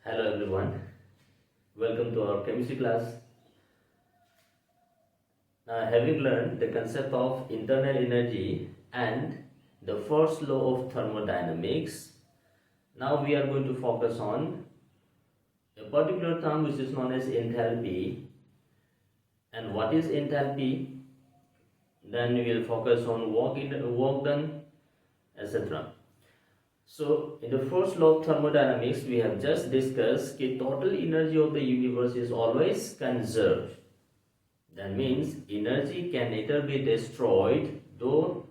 Hello everyone, welcome to our chemistry class. Now, having learned the concept of internal energy and the first law of thermodynamics, now we are going to focus on a particular term which is known as enthalpy. And what is enthalpy? Then we will focus on work done, etc. So, in the first law of thermodynamics, we have just discussed that total energy of the universe is always conserved. That means energy can neither be destroyed nor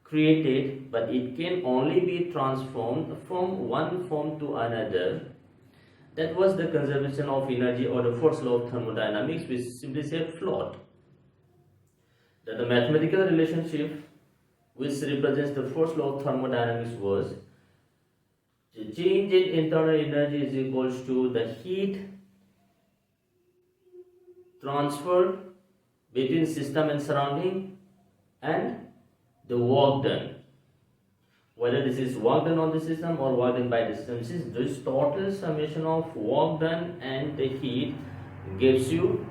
created, but it can only be transformed from one form to another. That was the conservation of energy, or the first law of thermodynamics, which simply said float. That the mathematical relationship which represents the first law of thermodynamics was the change in internal energy is equals to the heat transferred between system and surrounding and the work done. Whether this is work done on the system or work done by the system, since this total summation of work done and the heat gives you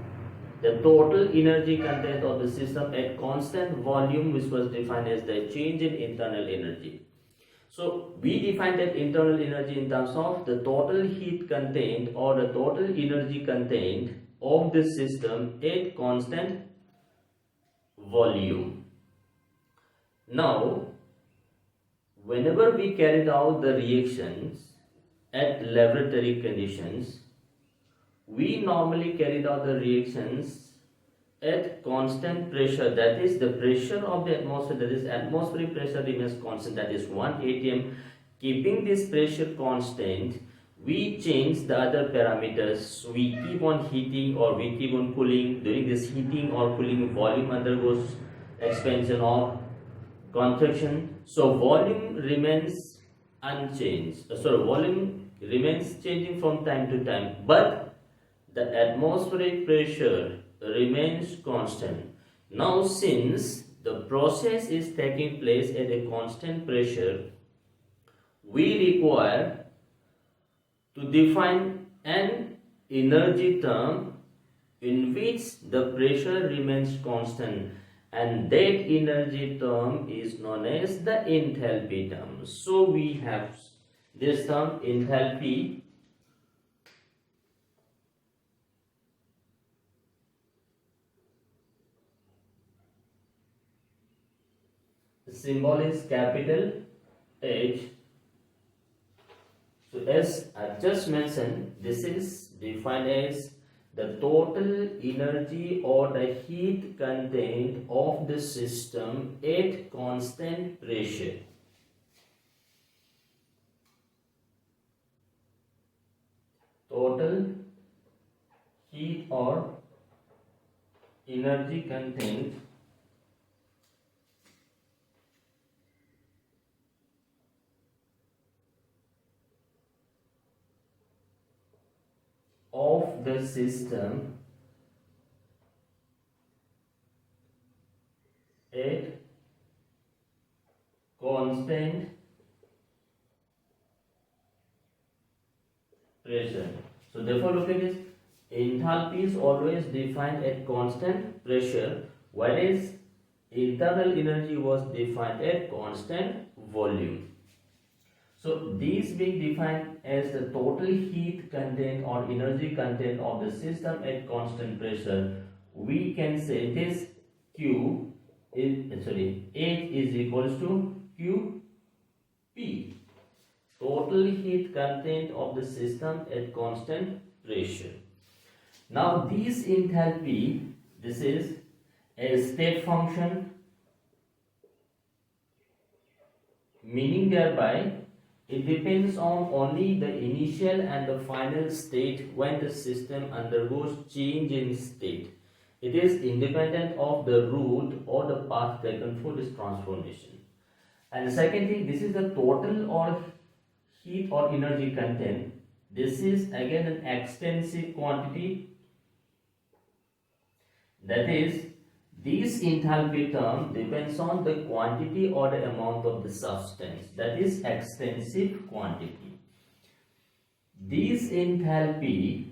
the total energy content of the system at constant volume, which was defined as the change in internal energy. So we define that internal energy in terms of the total heat contained or the total energy contained of the system at constant volume. Now, whenever we carried out the reactions at laboratory conditions, we normally carried out the reactions at constant pressure, that is the pressure of the atmosphere, that is atmospheric pressure remains constant, that is 1 atm. Keeping this pressure constant, we change the other parameters. We keep on heating or we keep on cooling. During this heating or cooling, volume undergoes expansion or contraction. So volume remains unchanged. Volume remains changing from time to time, but the atmospheric pressure remains constant. Now, since the process is taking place at a constant pressure, we require to define an energy term in which the pressure remains constant, and that energy term is known as the enthalpy term. So we have this term enthalpy. The symbol is capital H. So as I just mentioned, this is defined as the total energy or the heat contained of the system at constant pressure. Total heat or energy contained of the system at constant pressure. So therefore look at this, enthalpy is always defined at constant pressure, whereas internal energy was defined at constant volume. So these being defined as the total heat content or energy content of the system at constant pressure, we can say this Q is H is equals to QP, total heat content of the system at constant pressure. Now this enthalpy, this is a state function, meaning thereby it depends on only the initial and the final state when the system undergoes change in state. It is independent of the route or the path taken for this transformation. And the second thing, this is the total or heat or energy content. This is again an extensive quantity. That is, this enthalpy term depends on the quantity or the amount of the substance, that is extensive quantity. This enthalpy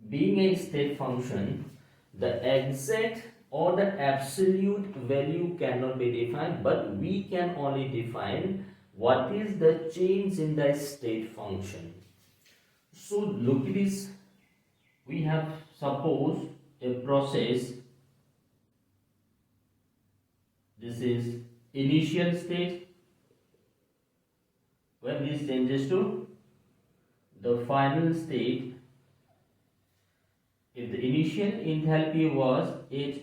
being a state function, the exact or the absolute value cannot be defined, but we can only define what is the change in the state function. So look at this, we have suppose a process, this is initial state, when this changes to the final state. If the initial enthalpy was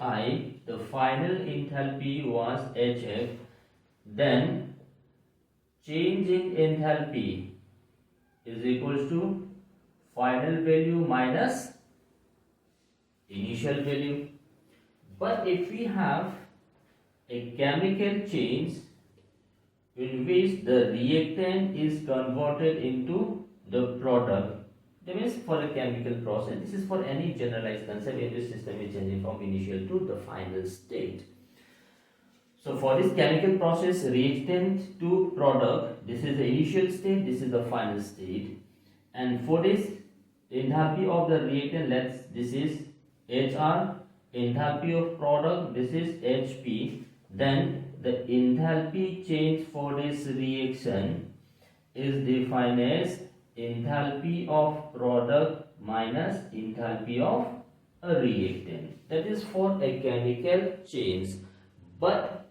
Hi, the final enthalpy was Hf, then change in enthalpy is equals to final value minus initial value. But if we have a chemical change in which the reactant is converted into the product, that means for a chemical process, this is for any generalized concept in which system is changing from initial to the final state. So for this chemical process, reactant to product, this is the initial state, this is the final state. And for this enthalpy of the reactant, this is HR, enthalpy of product, this is HP. Then the enthalpy change for this reaction is defined as enthalpy of product minus enthalpy of a reactant. That is for a chemical change. But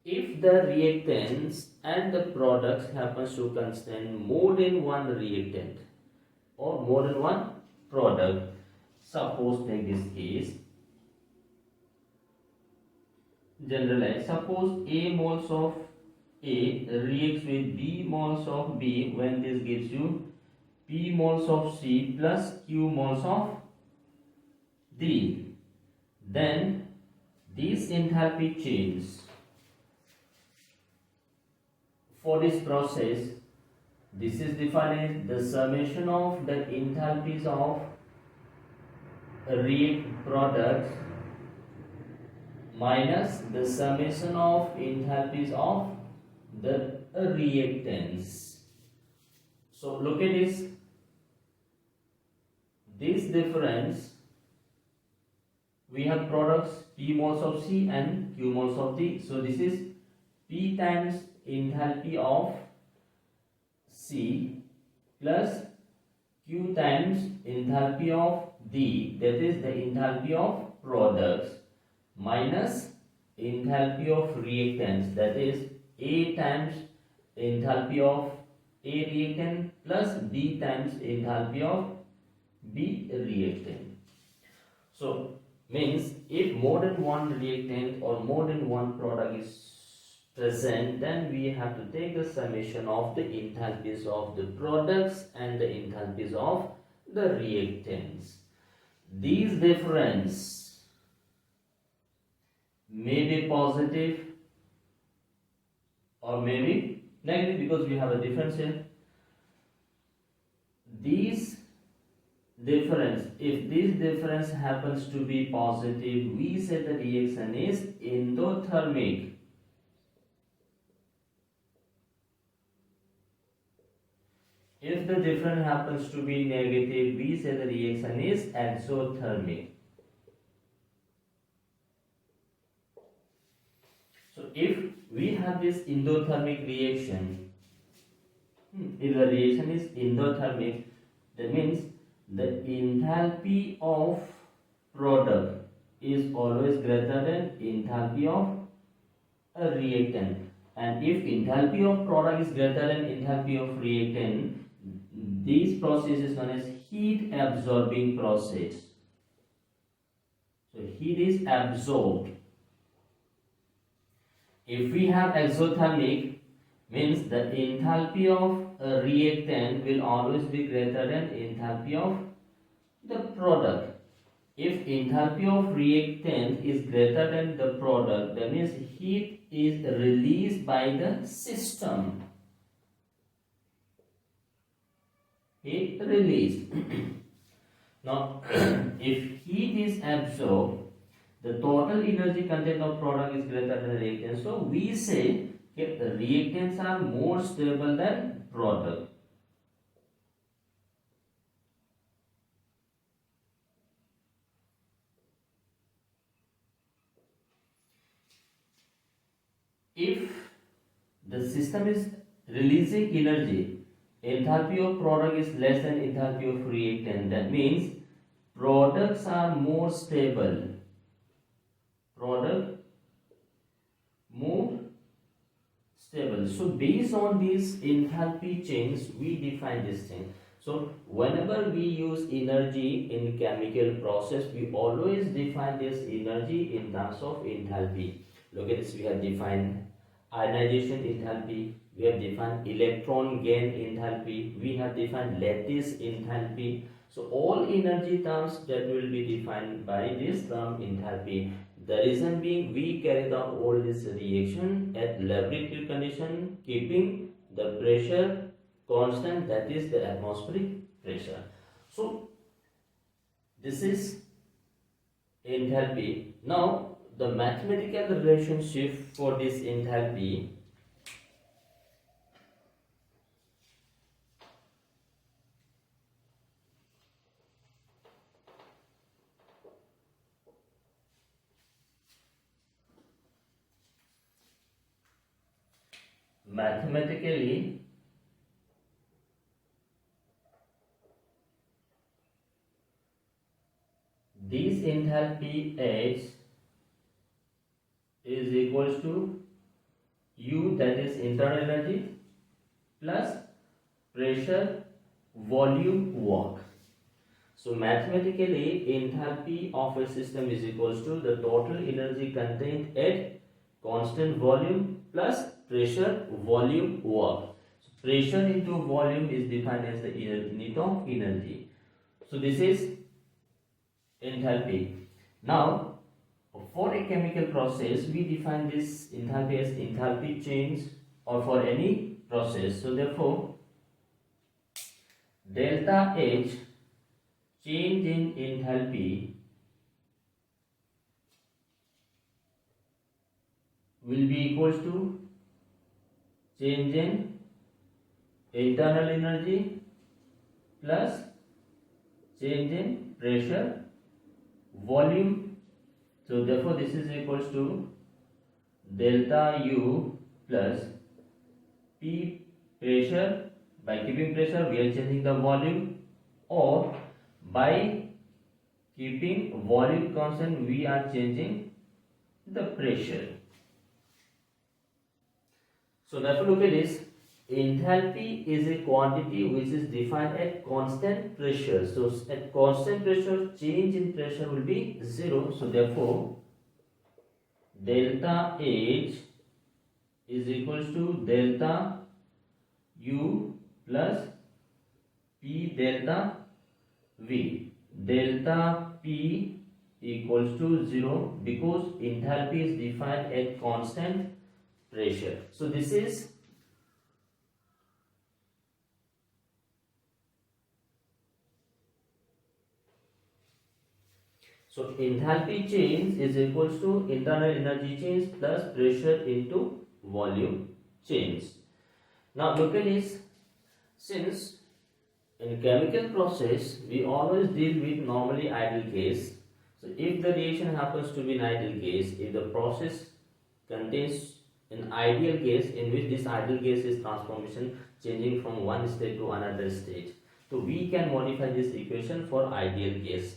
if the reactants and the products happens to contain more than one reactant or more than one product, suppose take this case, generalize, suppose A moles of A reacts with B moles of B, when this gives you P moles of C plus Q moles of D. Then this enthalpy change for this process, this is defined as the summation of the enthalpies of react products minus the summation of enthalpies of the reactants. So look at this difference, we have products P moles of C and Q moles of D. So this is P times enthalpy of C plus Q times enthalpy of D, that is the enthalpy of products, minus enthalpy of reactants, that is A times enthalpy of A reactant plus B times enthalpy of B reactant. So means if more than one reactant or more than one product is present, then we have to take the summation of the enthalpies of the products and the enthalpies of the reactants. These difference may be positive or may be negative, because we have a difference here. These difference, if this difference happens to be positive, we say the reaction is endothermic. If the difference happens to be negative, we say the reaction is exothermic. So if we have this endothermic reaction, if the reaction is endothermic, that means the enthalpy of product is always greater than enthalpy of a reactant. And if enthalpy of product is greater than enthalpy of reactant, this process is known as heat absorbing process. So heat is absorbed. If we have exothermic, means the enthalpy of a reactant will always be greater than enthalpy of the product. If enthalpy of reactant is greater than the product, that means heat is released by the system. Heat released. Now, if heat is absorbed, the total energy content of product is greater than the reactant. So we say the reactants are more stable than product. the system is releasing energy, enthalpy of product is less than enthalpy of reactant. That means products are more stable. Product more stable. So based on these enthalpy change, we define this thing. So whenever we use energy in chemical process, we always define this energy in terms of enthalpy. Look at this, we have defined ionization enthalpy, we have defined electron gain enthalpy, we have defined lattice enthalpy. So all energy terms that will be defined by this term enthalpy. The reason being, we carried out all this reaction at laboratory condition, keeping the pressure constant, that is the atmospheric pressure. So this is enthalpy. Now the mathematical relationship for this enthalpy, mathematically this enthalpy H is equals to U, that is internal energy, plus pressure, volume, work. So mathematically enthalpy of a system is equals to the total energy contained at constant volume plus pressure, volume, work. So pressure into volume is defined as the unit of energy. So this is enthalpy. Now for a chemical process, we define this enthalpy as enthalpy change, or for any process. So therefore delta H, change in enthalpy, will be equals to change in internal energy plus change in pressure, volume. So therefore this is equals to delta U plus P, pressure. By keeping pressure, we are changing the volume, or by keeping volume constant, we are changing the pressure. So therefore look at this, enthalpy is a quantity which is defined at constant pressure. So at constant pressure, change in pressure will be 0. So therefore delta H is equals to delta U plus P delta V. Delta P equals to 0 because enthalpy is defined at constant pressure. So this is enthalpy change is equals to internal energy change plus pressure into volume change. Now look at this, since in chemical process we always deal with normally ideal case. So if the reaction happens to be an ideal case, if the process contains an ideal case in which this ideal case is transformation, changing from one state to another state, so we can modify this equation for ideal case.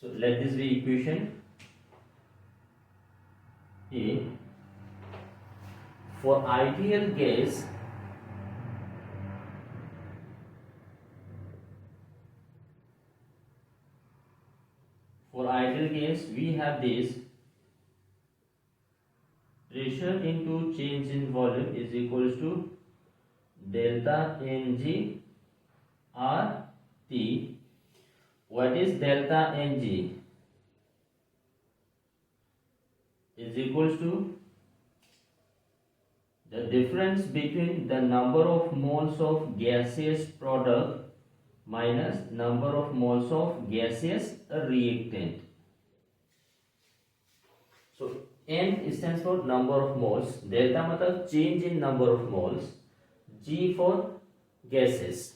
So let this be equation A. For ideal case, we have this pressure into change in volume is equals to delta Ng RT. What is delta Ng? Is equals to the difference between the number of moles of gaseous product minus number of moles of gaseous reactant. So N stands for number of moles, delta matlab change in number of moles, G for gases.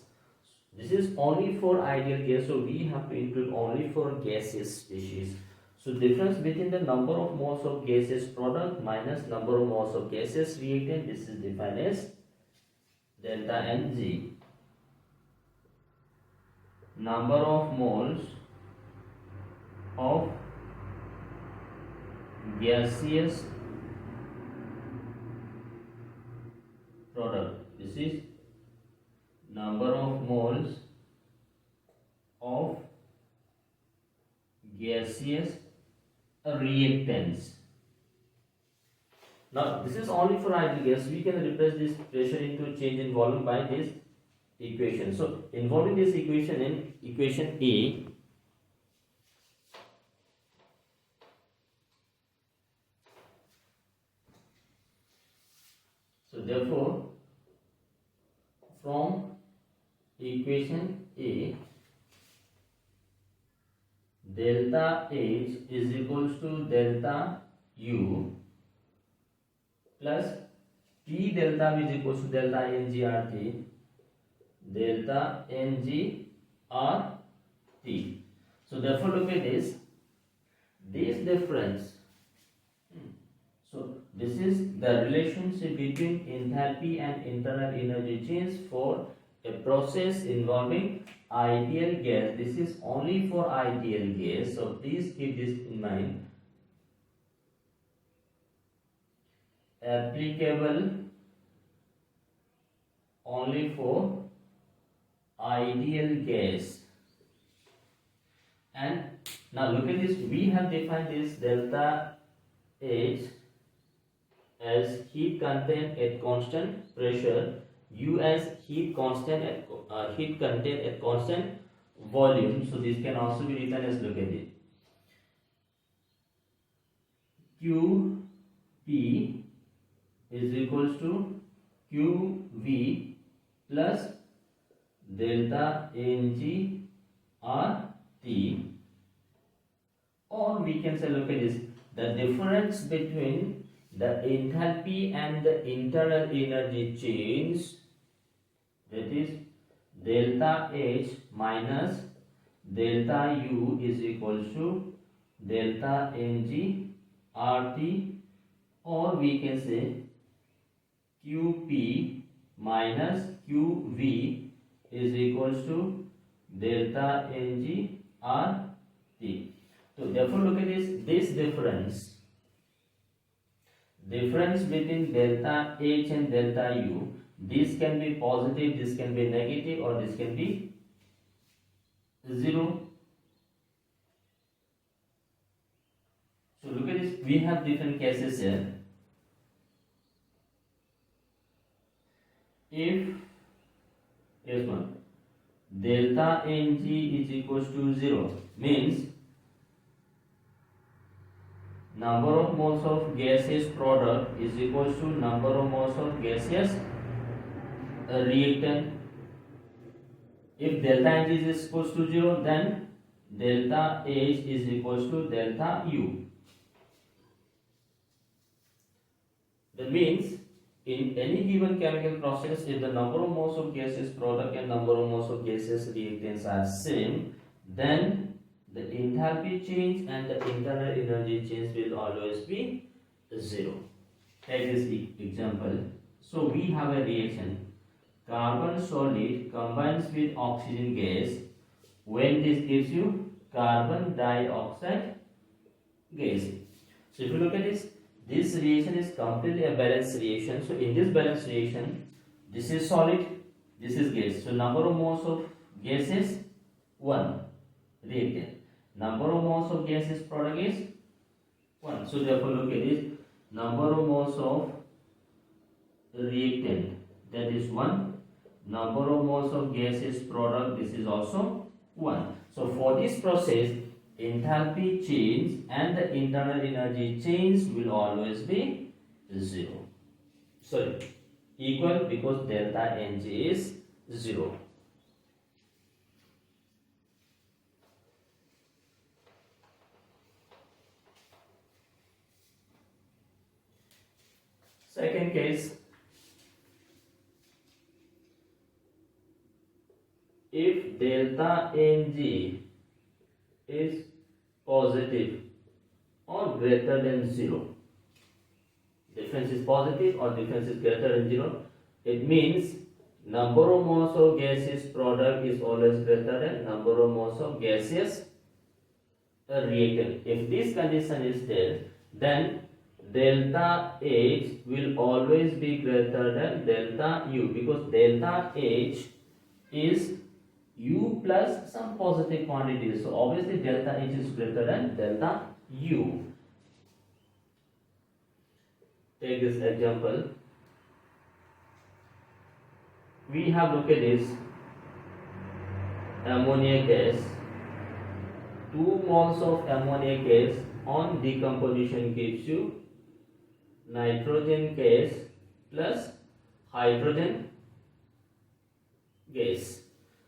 This is only for ideal case, so we have to include only for gaseous species. So difference between the number of moles of gaseous product minus number of moles of gaseous reactant, this is defined as delta Ng. Number of moles of gaseous product. This is number of moles of gaseous reactants. Now this is only for ideal gas. We can replace this pressure into change in volume by this equation. So involving this equation in equation A, so therefore from equation A, delta H is equals to delta U plus P delta V is equals to delta NGRT, delta NGRT. So therefore look at this difference. So this is the relationship between enthalpy and internal energy change for a process involving ideal gas. This is only for ideal gas, so please keep this in mind. Applicable only for ideal gas. And now look at this, we have defined this delta H as heat content at constant pressure, U as heat content at constant volume. So this can also be written as, look at it, QP is equals to QV plus delta NGRT, or we can say, look at this, the difference between the enthalpy and the internal energy change, that is delta H minus delta U is equals to delta NGRT, or we can say QP minus QV is equals to delta NGRT. So therefore look at this difference between delta H and delta U. This can be positive, this can be negative, or this can be 0. So look at this, we have different cases here. If here's one, delta Ng is equals to 0, means number of moles of gaseous product is equals to number of moles of gaseous reactant. If delta Ng is equals to 0, then delta H is equals to delta U. That means in any given chemical process, if the number of moles of gaseous product and number of moles of gaseous reactants are same, then the enthalpy change and the internal energy change will always be 0. Take this example. So we have a reaction. Carbon solid combines with oxygen gas. When this gives you carbon dioxide gas. So if you look at this reaction is completely a balanced reaction. So in this balanced reaction, this is solid, this is gas. So number of moles of gas is 1 reactant. Number of moles of gaseous product is 1. So therefore look at this, number of moles of reactant, that is 1. Number of moles of gaseous product, this is also 1. So for this process, enthalpy change and the internal energy change will always be 0. Sorry, equal, because delta Ng is 0. Second case, if delta Ng is positive, or greater than 0. Difference is positive or difference is greater than 0. It means number of moles of gaseous product is always greater than number of moles of gaseous reactant. If this condition is there, then delta H will always be greater than delta U, because delta H is U plus some positive quantity. So obviously delta H is greater than delta U. Take this example. We have looked at this ammonia gas. 2 moles of ammonia gas on decomposition gives you nitrogen gas plus hydrogen gas.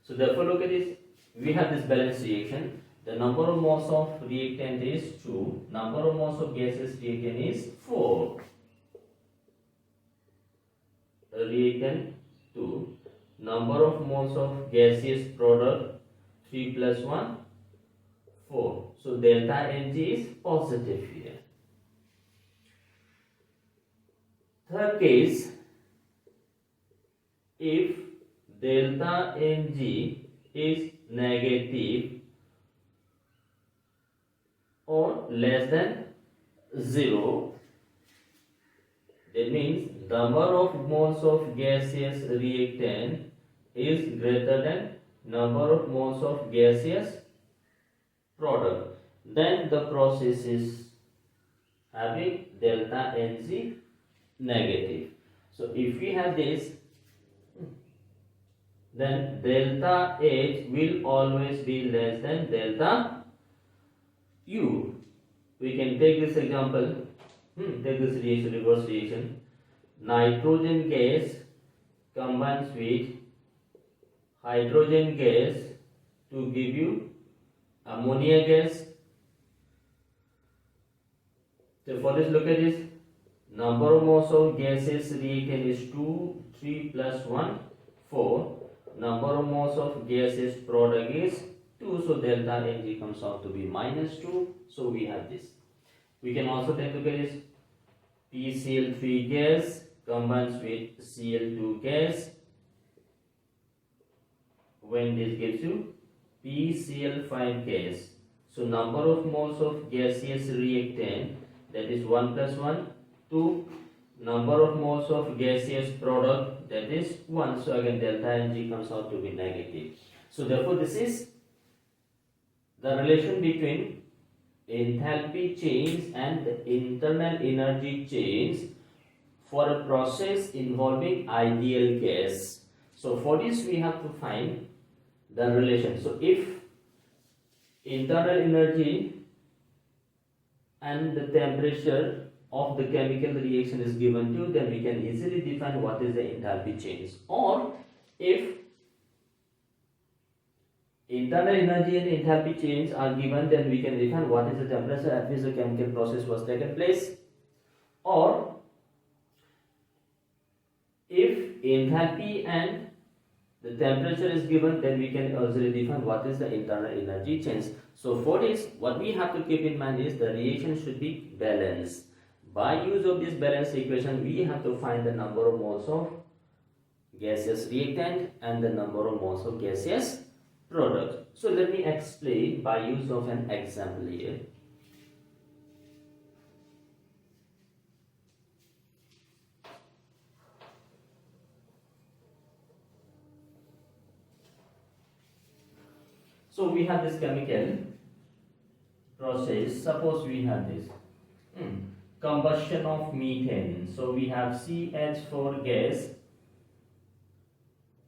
So therefore look at this, we have this balanced reaction. The number of moles of reactant is 2, number of moles of gaseous reactant is 4. Reactant 2, number of moles of gaseous product 3 plus 1, 4. So delta Ng is positive here. Third case, if delta Ng is negative or less than 0, that means number of moles of gaseous reactant is greater than number of moles of gaseous product, then the process is having delta Ng negative. So if we have this, then delta H will always be less than delta U. We can take this example, take this reaction, reverse reaction. Nitrogen gas combines with hydrogen gas to give you ammonia gas. So for this, look at this. Number of moles of gaseous reactant is 2, 3 plus 1, 4. Number of moles of gaseous product is 2. So delta Ng comes out to be minus 2. So we have this. We can also take a look at this. PCl3 gas combines with Cl2 gas. When this gives you PCl5 gas. So number of moles of gaseous reactant, that is 1 plus 1, 2. Number of moles of gaseous product, that is 1. So again delta Ng comes out to be negative. So therefore this is the relation between enthalpy change and the internal energy change for a process involving ideal gas. So for this we have to find the relation. So if internal energy and the temperature of the chemical reaction is given to, then we can easily define what is the enthalpy change. Or if internal energy and enthalpy change are given, then we can define what is the temperature at which the chemical process was taken place. Or if enthalpy and the temperature is given, then we can also define what is the internal energy change. So for this, what we have to keep in mind is the reaction should be balanced. By use of this balanced equation, we have to find the number of moles of gaseous reactant and the number of moles of gaseous product. So let me explain by use of an example here. So we have this chemical process. Suppose we have this combustion of methane. So we have CH4 gas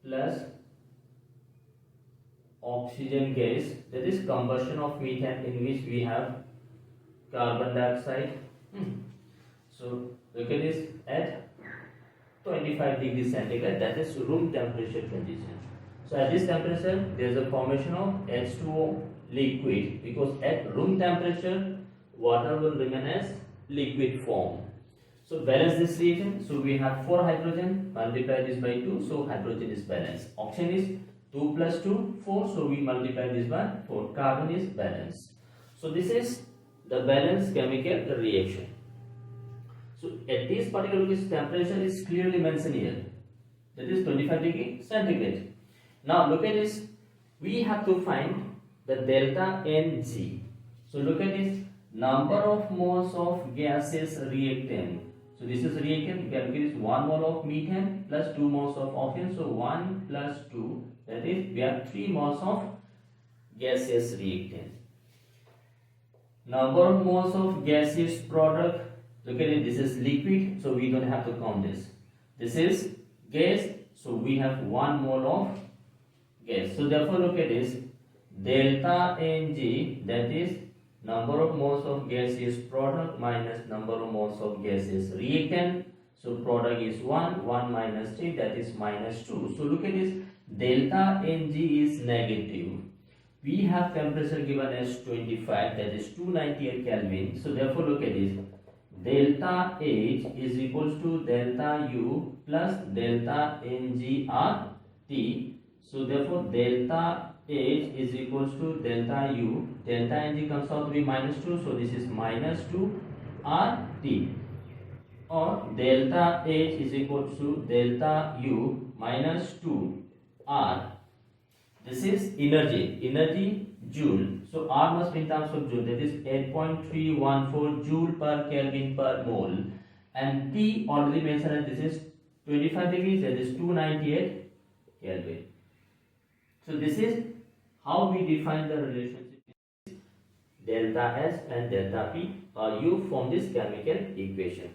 plus oxygen gas, that is combustion of methane, in which we have carbon dioxide. So look at this at 25 degrees centigrade, that is room temperature condition. So at this temperature there is a formation of H2O liquid, because at room temperature water will remain as liquid form. So balance this reaction. So we have 4 hydrogen, multiply this by 2, so hydrogen is balanced. Oxygen is 2 plus 2, 4, so we multiply this by 4. Carbon is balanced. So this is the balanced chemical reaction. So at this particular temperature is clearly mentioned here, that is 25 degree centigrade. Now look at this, we have to find the delta Ng. So look at this, number of moles of gaseous reactant. So this is reactant, we calculate 1 mole of methane plus 2 moles of oxygen. So 1 plus 2, that is we have 3 moles of gaseous reactant. Number of moles of gaseous product, look at it, this is liquid, so we don't have to count this. This is gas, so we have 1 mole of gas. So therefore look at this, delta Ng, that is number of moles of gaseous product minus number of moles of gaseous reactant. So product is 1, 1 minus 3, that is minus 2. So look at this, delta Ng is negative. We have temperature given as 25, that is 298 Kelvin. So therefore look at this, delta H is equals to delta U plus delta NgRT. So therefore delta H is equals to delta U, delta Ng comes out to be minus 2, so this is minus 2 RT, or delta H is equals to delta U minus 2 R. This is energy joule. So R must be in terms of joule, that is 8.314 joule per Kelvin per mole, and T already mentioned, this is 25 degrees, that is 298 Kelvin. So this is how we define the relationship delta S and delta P, or U form this chemical equation.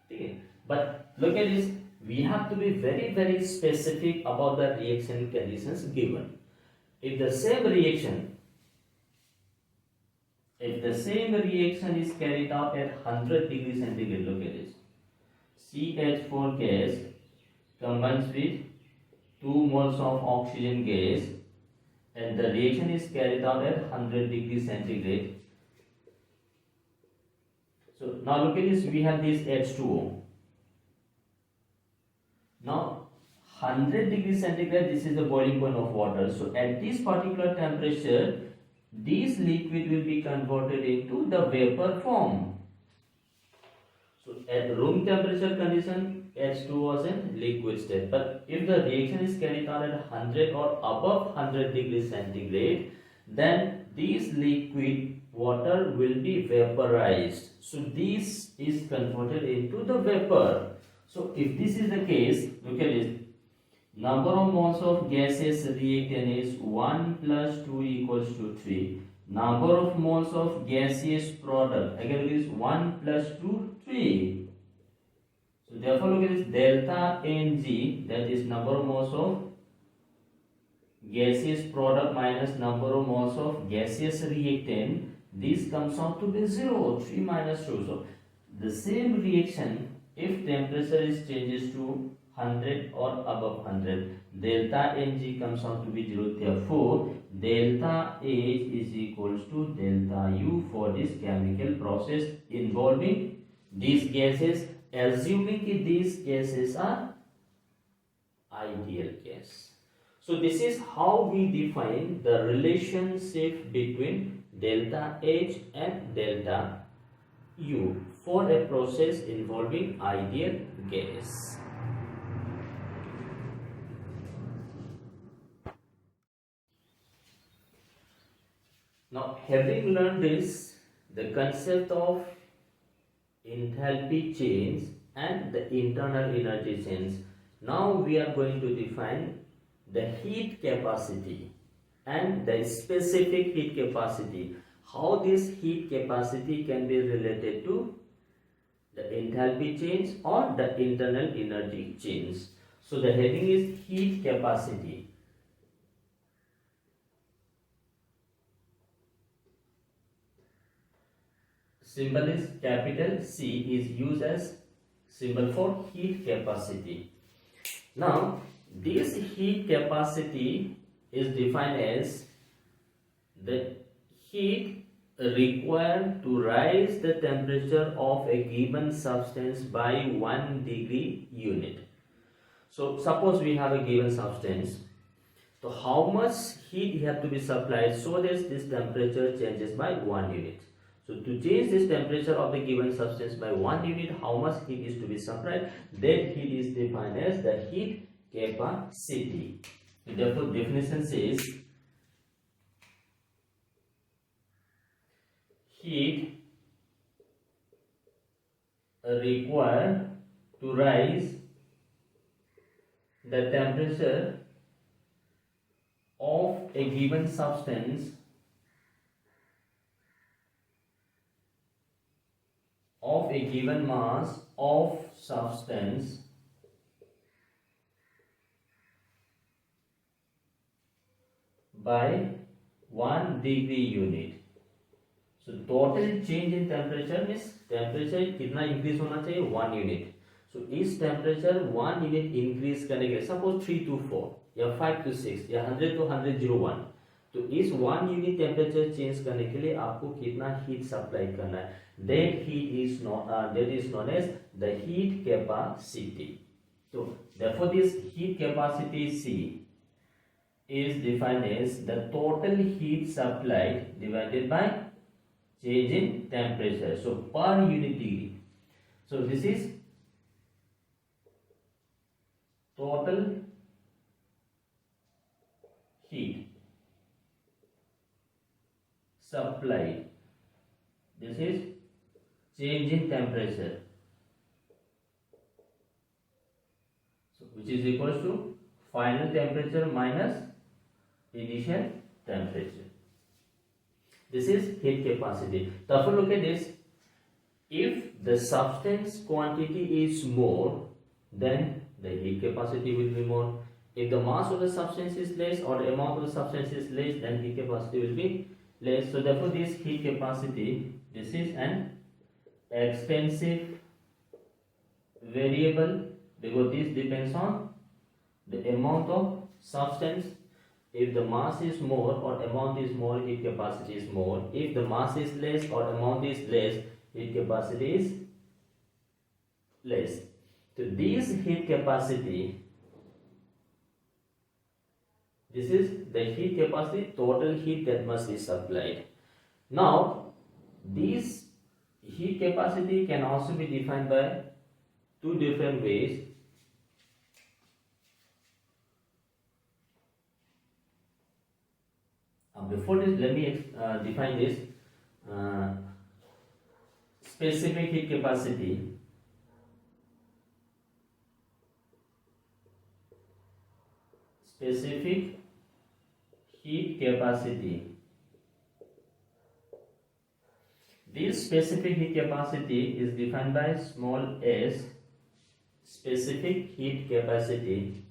Okay. But look at this, we have to be very specific about the reaction conditions given. If the same reaction is carried out at 100 degrees centigrade, look at this, CH4 gas combines with 2 moles of oxygen gas, and the reaction is carried out at 100 degrees centigrade. So now look at this, we have this H2O. Now 100 degrees centigrade, this is the boiling point of water. So at this particular temperature, this liquid will be converted into the vapor form. So at room temperature condition, H2 was in liquid state. But if the reaction is carried out at 100 or above 100 degrees centigrade, then this liquid water will be vaporized. So this is converted into the vapor. So if this is the case, look at it. Number of moles of gaseous reactant is 1 plus 2 equals to 3. Number of moles of gaseous product, again it is 1 plus 2, 3. So therefore look at this, delta Ng, that is number of moles of gaseous product minus number of moles of gaseous reactant, this comes out to be 0, 3 minus 2. So the same reaction, if temperature is changes to 100 or above 100, delta Ng comes out to be 0. Therefore, delta H is equals to delta U for this chemical process involving these gases, assuming that these gases are ideal gas. So this is how we define the relationship between delta H and delta U for a process involving ideal gas. Now, having learned this, the concept of enthalpy change and the internal energy change, now we are going to define the heat capacity and the specific heat capacity. How this heat capacity can be related to the enthalpy change or the internal energy change. So the heading is heat capacity. Symbol is capital C, is used as symbol for heat capacity. Now this heat capacity is defined as the heat required to rise the temperature of a given substance by 1 degree unit. So suppose we have a given substance, so how much heat have to be supplied so that this temperature changes by 1 unit. So to change this temperature of the given substance by 1 unit, how much heat is to be supplied? That heat is defined as the heat capacity. Therefore, definition says heat required to rise the temperature of a given substance of a given mass of substance by 1 degree unit. So total change in temperature means temperature कितना increase होना चाहिए 1 unit. So इस temperature 1 unit increase करने के लिए suppose 3 to 4 या 5 to 6 या 100 to 101, तो इस 1 unit temperature change करने के लिए आपको कितना heat supply करना है? That is known as the heat capacity. So therefore this heat capacity C is defined as the total heat supplied divided by change in temperature. So per unit degree. So this is total heat supplied. This is change in temperature. So which is equals to final temperature minus initial temperature. This is heat capacity. Therefore, look at this. If the substance quantity is more, then the heat capacity will be more. If the mass of the substance is less or the amount of the substance is less, then heat capacity will be less. So therefore, this heat capacity, this is an extensive variable because this depends on the amount of substance. If the mass is more or amount is more, heat capacity is more. If the mass is less or amount is less, heat capacity is less. So this heat capacity, this is the heat capacity, total heat that must be supplied. Now, this heat capacity can also be defined by two different ways. Before this, let me define this specific heat capacity. Specific heat capacity. This specific heat capacity is defined by small s. Specific heat capacity.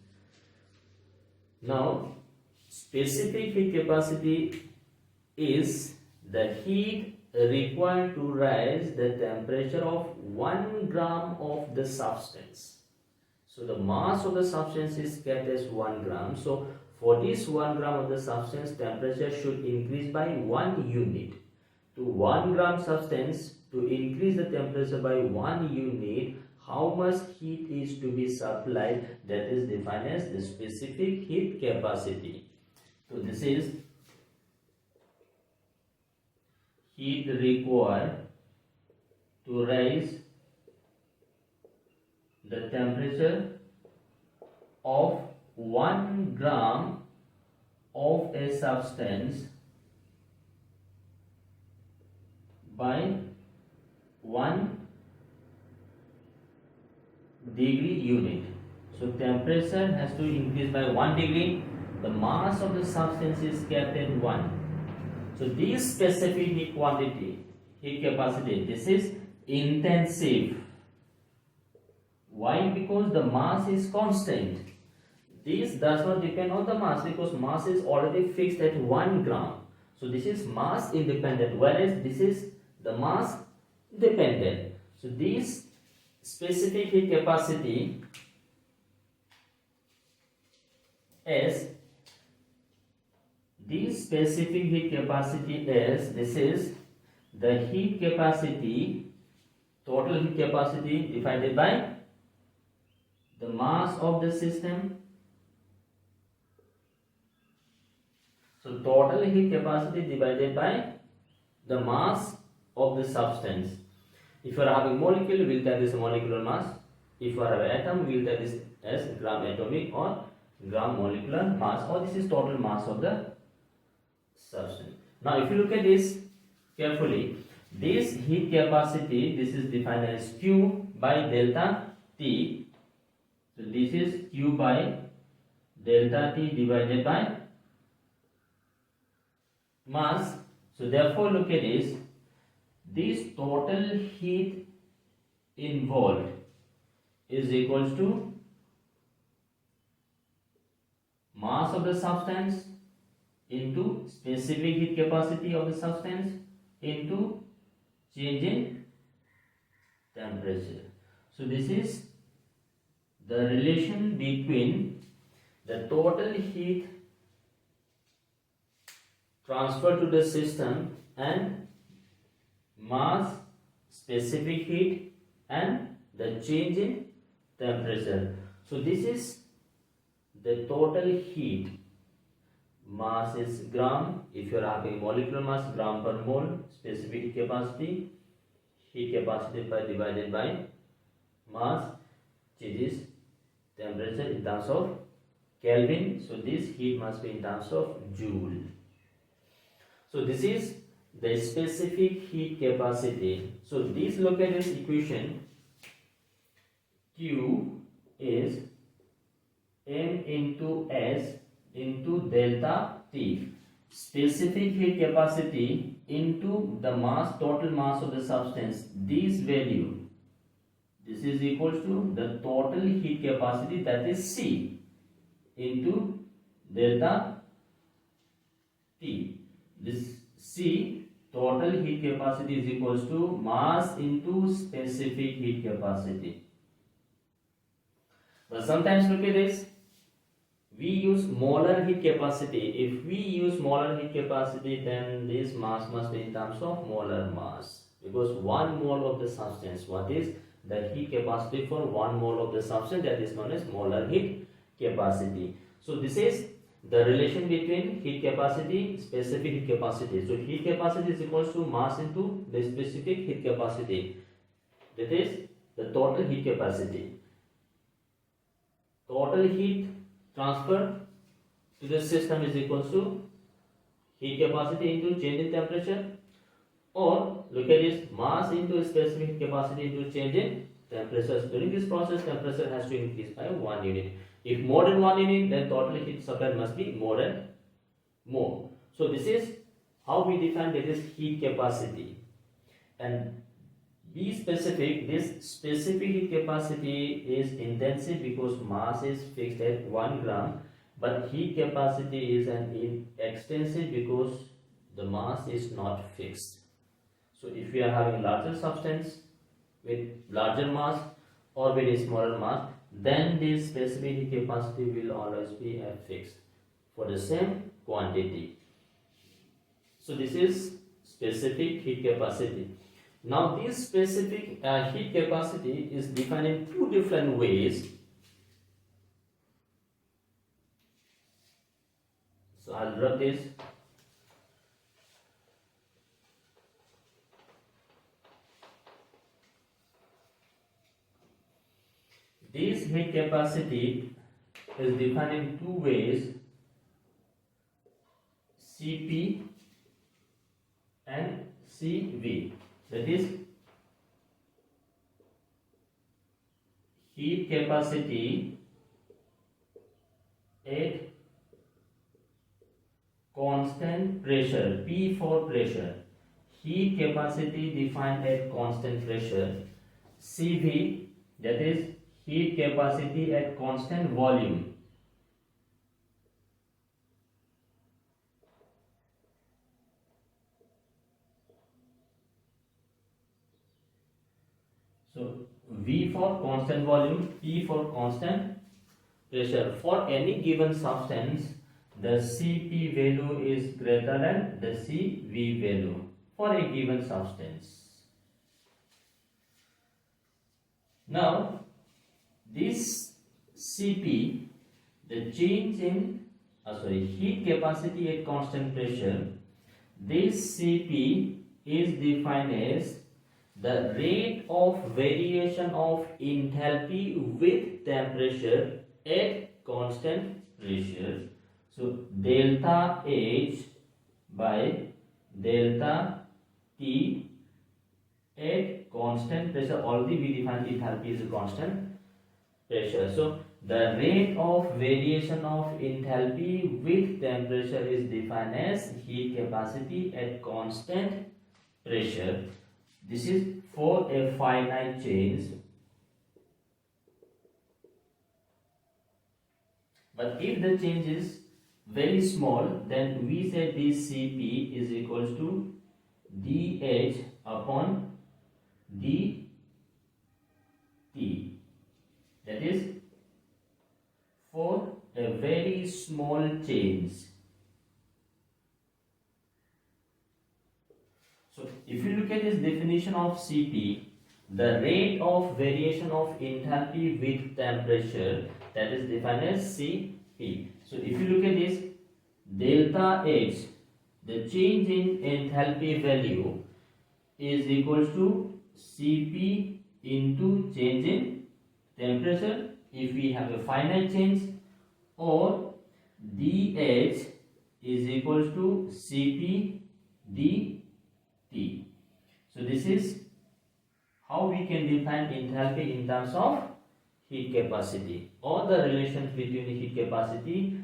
Now, specific heat capacity is the heat required to rise the temperature of 1 gram of the substance. So the mass of the substance is kept as 1 gram. So for this 1 gram of the substance, temperature should increase by 1 unit. To 1 gram substance, to increase the temperature by 1 unit, how much heat is to be supplied? That is defined as the specific heat capacity. So this is heat required to rise the temperature of 1 gram of a substance by 1 degree unit. So temperature has to increase by 1 degree. The mass of the substance is kept at 1. So this specific heat quantity, heat capacity, this is intensive. Why? Because the mass is constant. This does not depend on the mass because mass is already fixed at 1 gram. So this is mass independent, whereas this is the mass dependent. So this specific heat capacity is this is the heat capacity, total heat capacity divided by the mass of the system. So total heat capacity divided by the mass of the substance. If you are having molecule, we will type this molecular mass. If you have an atom, we will type this as gram atomic or gram molecular mass, or this is total mass of the substance. Now if you look at this carefully, this heat capacity, this is defined as Q by delta T. So this is Q by delta T divided by mass. So therefore look at this total heat involved is equals to mass of the substance into specific heat capacity of the substance into change in temperature. So this is the relation between the total heat transferred to the system and mass, specific heat, and the change in temperature. So this is the total heat. Mass is gram. If you are having molecular mass, gram per mole. Specific heat capacity by divided by mass, changes temperature in terms of Kelvin. So this heat must be in terms of joule. So this is the specific heat capacity. So this, look at this equation. Q is m into S into delta T. Specific heat capacity into the mass, total mass of the substance. This value, this is equals to the total heat capacity, that is C, into delta T. This C, total heat capacity, is equals to mass into specific heat capacity. But sometimes look at this. We use molar heat capacity. If we use molar heat capacity, then this mass must be in terms of molar mass, because 1 mole of the substance, what is the heat capacity for 1 mole of the substance, that is known as molar heat capacity. So this is the relation between heat capacity, specific heat capacity. So heat capacity is equals to mass into the specific heat capacity, that is the total heat capacity. Total heat transfer to the system is equals to heat capacity into change in temperature, or look at this, mass into specific heat capacity into change in temperature. During this process, temperature has to increase by 1 unit. If more than 1 unit, then total heat supplied must be more and more. So this is how we define that is heat capacity. And be specific, this specific heat capacity is intensive because mass is fixed at 1 gram, but heat capacity is an extensive because the mass is not fixed. So if we are having larger substance with larger mass or with a smaller mass, then this specific heat capacity will always be fixed for the same quantity. So this is specific heat capacity. Now this specific heat capacity is defined in 2 different ways. So I'll rub this. This heat capacity is defined in 2 ways, Cp and Cv. That is heat capacity at constant pressure, P for pressure. Heat capacity defined at constant pressure. Cv, that is heat capacity at constant volume. So V for constant volume, P for constant pressure. For any given substance, the Cp value is greater than the Cv value for a given substance. Now, this Cp, the change in heat capacity at constant pressure, this Cp is defined as the rate of variation of enthalpy with temperature at constant pressure. So delta H by delta T at constant pressure. Already we defined enthalpy is a constant pressure. So the rate of variation of enthalpy with temperature is defined as heat capacity at constant pressure. This is for a finite change. But if the change is very small, then we say this Cp is equals to dH upon dt. That is for a very small change. So if you look at this definition of Cp, the rate of variation of enthalpy with temperature, that is defined as Cp. So if you look at this, delta H, the change in enthalpy value is equals to Cp into change in temperature if we have a finite change, or dH is equals to Cp dt. So this is how we can define enthalpy in terms of heat capacity, or the relations between the heat capacity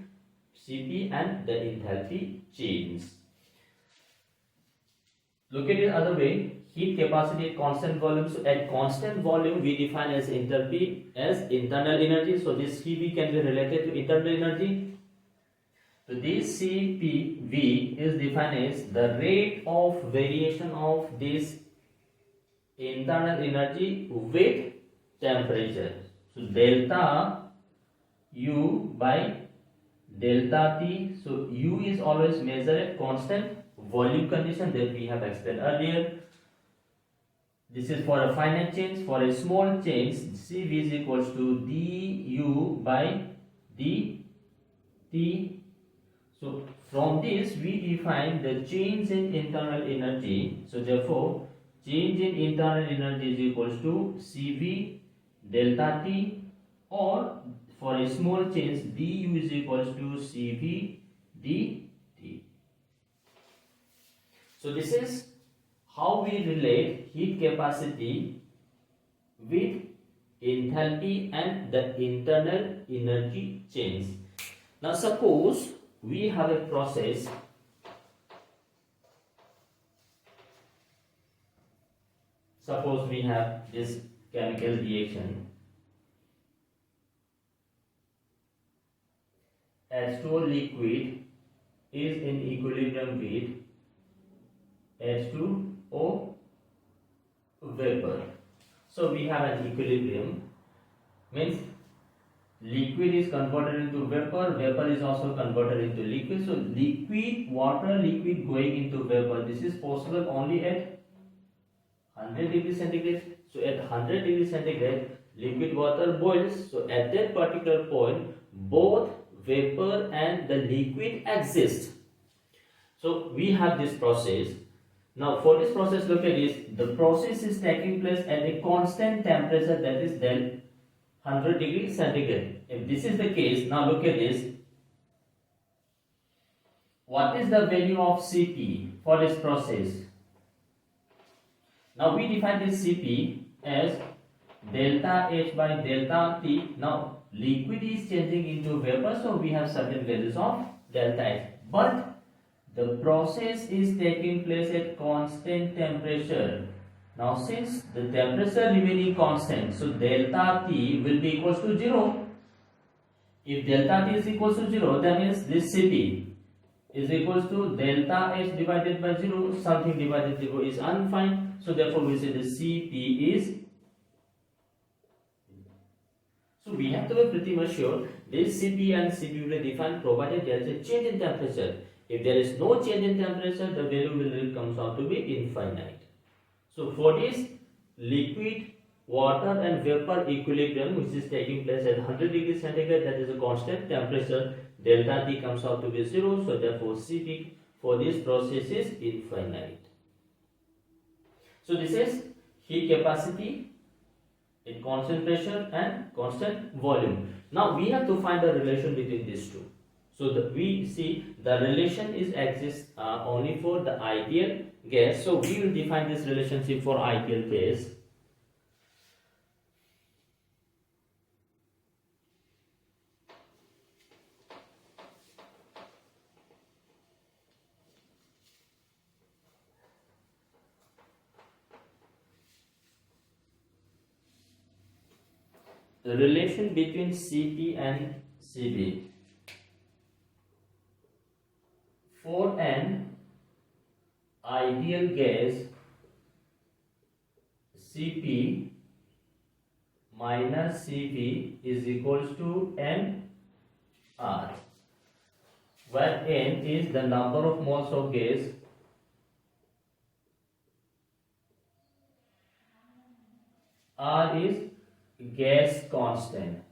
Cp and the enthalpy change. Look at it other way. Heat capacity at constant volume. So at constant volume we define as enthalpy as internal energy. So this Cp can be related to internal energy. So this Cpv is defined as the rate of variation of this internal energy with temperature. So delta U by delta T. So U is always measured at constant volume condition that we have explained earlier. This is for a finite change. For a small change, Cv is equals to du by dt. So from this we define the change in internal energy. So therefore change in internal energy is equals to Cv delta T, or for a small change du is equals to Cv dt. So this is how we relate heat capacity with enthalpy and the internal energy change. Now suppose we have a process. Suppose we have this chemical reaction. H2O liquid is in equilibrium with H2O vapor. So we have an equilibrium, means liquid is converted into vapor, vapor is also converted into liquid. So liquid, water liquid going into vapor, this is possible only at 100 degrees centigrade. So at 100 degrees centigrade liquid water boils. So at that particular point both vapor and the liquid exist. So we have this process. Now for this process, look at this, the process is taking place at a constant temperature, that is then 100 degrees centigrade. If this is the case, now look at this. What is the value of Cp for this process? Now we define this Cp as delta H by delta T. Now liquid is changing into vapor, so we have certain values of delta H. But the process is taking place at constant temperature. Now since the temperature remaining constant, so delta T will be equals to 0. If delta T is equals to 0, that means this Cp is equals to delta H divided by 0. Something divided by 0 is undefined. So therefore we say the Cp is. So we have to be pretty much sure this Cp and Cp will be defined provided there is a change in temperature. If there is no change in temperature, the value will comes out to be infinite. So for this liquid, water and vapor equilibrium, which is taking place at 100 degrees centigrade, that is a constant temperature, delta T comes out to be 0. So therefore Cp for this process is infinite. So this is heat capacity in constant pressure and constant volume. Now we have to find the relation between these two. So we see the relation is exists only for the ideal gas. So we will define this relationship for ideal gas. The relation between Cp and Cv. For an ideal gas, Cp minus Cv is equals to nR, where n is the number of moles of gas, R is gas constant.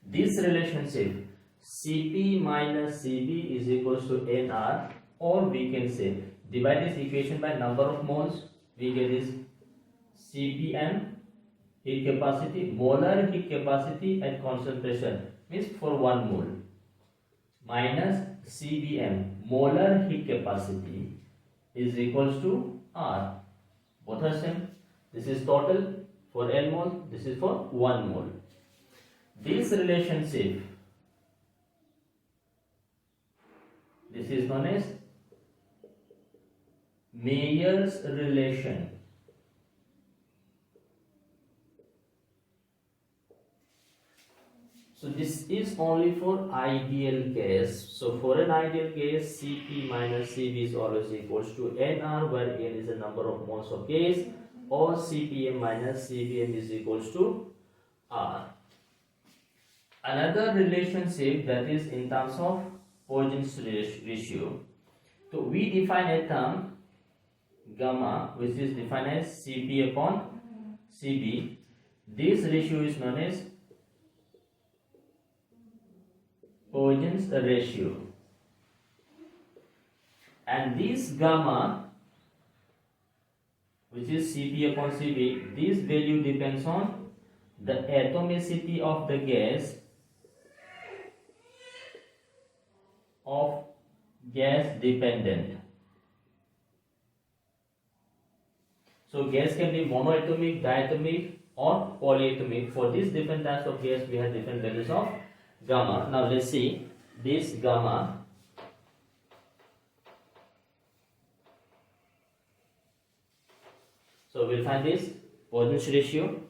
This relationship Cp minus Cv is equals to nR, or we can say divide this equation by number of moles, we get this Cpm heat capacity, molar heat capacity at constant pressure means for 1 mole, minus Cvm molar heat capacity is equals to R. Both are same. This is total for N mole, this is for 1 mole. This relationship, this is known as Mayer's relation. So this is only for ideal gas. So for an ideal gas, Cp minus Cv is always equals to nR, where n is the number of moles of gas, or Cpm minus Cvm is equals to R. Another relationship that is in terms of Poisson's ratio. So we define a term gamma, which is defined as Cp upon Cv. This ratio is known as Poisson's ratio, and this gamma, which is Cp upon Cv, this value depends on the atomicity of the gas of gas dependent. So gas can be monoatomic, diatomic, or polyatomic. For these different types of gas, we have different values of gamma. Now let's see this gamma. So we'll find this Poisson's ratio.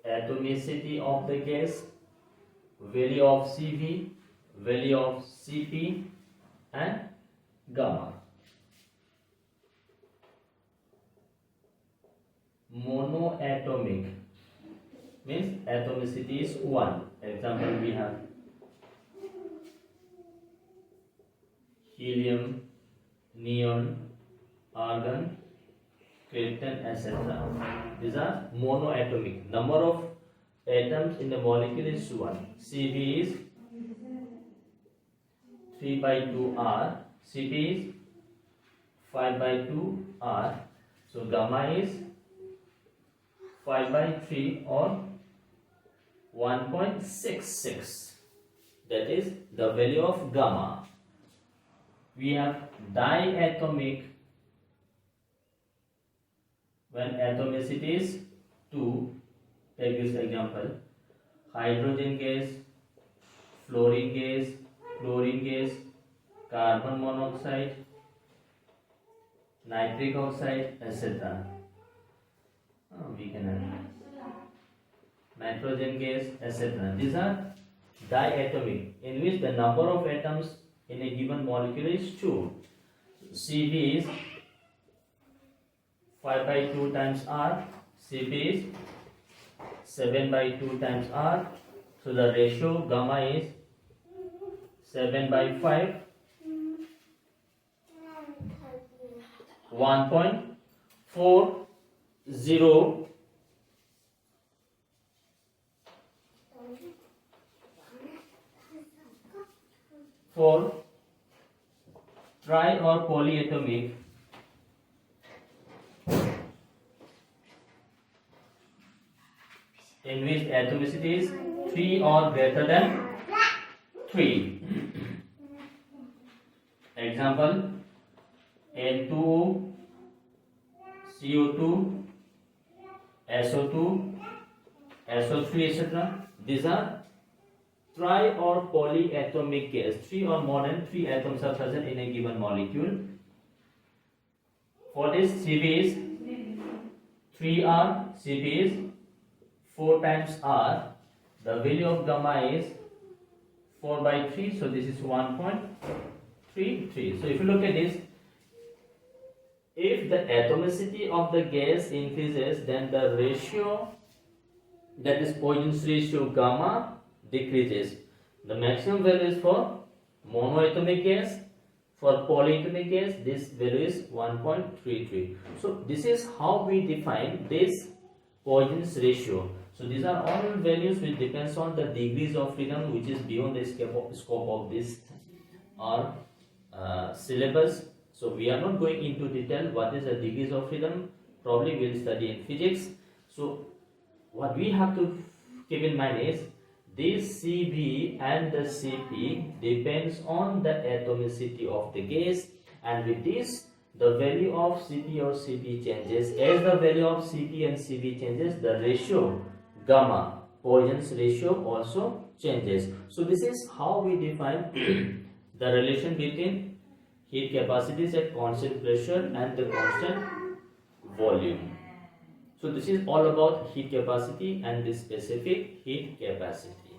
Atomicity of the gas, value of Cv, value of Cp, and gamma. Monoatomic means atomicity is 1. Example, we have helium, neon, argon, krypton, etc. These are monoatomic. Number of atoms in the molecule is 1. Cv is 3 by 2 R. Cp is 5 by 2 R. So gamma is 5 by 3 or 1.66. That is the value of gamma. We have diatomic when atomicity is 2. Take this example: hydrogen gas, fluorine gas, chlorine gas, carbon monoxide, nitric oxide, etc. We can have nitrogen gas, etc. These are diatomic, in which the number of atoms in a given molecule is 2. Cv is 5 by 2 times R. Cp is 7 by 2 times R. So the ratio gamma is 7 by 5 1.40 for tri or polyatomic in which atomicity is 3 or greater than 3. Example, N2O, CO2, SO2, SO3, etc. These are tri or polyatomic gas. 3 or more than 3 atoms are present in a given molecule. For this, Cp is 3R, Cp is 4 times R. The value of gamma is 4 by 3, so this is 1.33. So if you look at this, if the atomicity of the gas increases, then the ratio, that is Poisson's ratio gamma, decreases. The maximum value is for monoatomic gas. For polyatomic gas, this value is 1.33. So this is how we define this Poisson's ratio. So these are all values which depends on the degrees of freedom, which is beyond the scope of this or syllabus. So we are not going into detail what is the degrees of freedom. Probably we'll study in physics. So what we have to keep in mind is this Cv and the Cp depends on the atomicity of the gas, and with this the value of Cp or Cp changes. As the value of Cp and Cp changes, the ratio gamma, Poisson's ratio, also changes. So this is how we define the relation between heat capacities at constant pressure and the constant volume. So this is all about heat capacity and the specific heat capacity.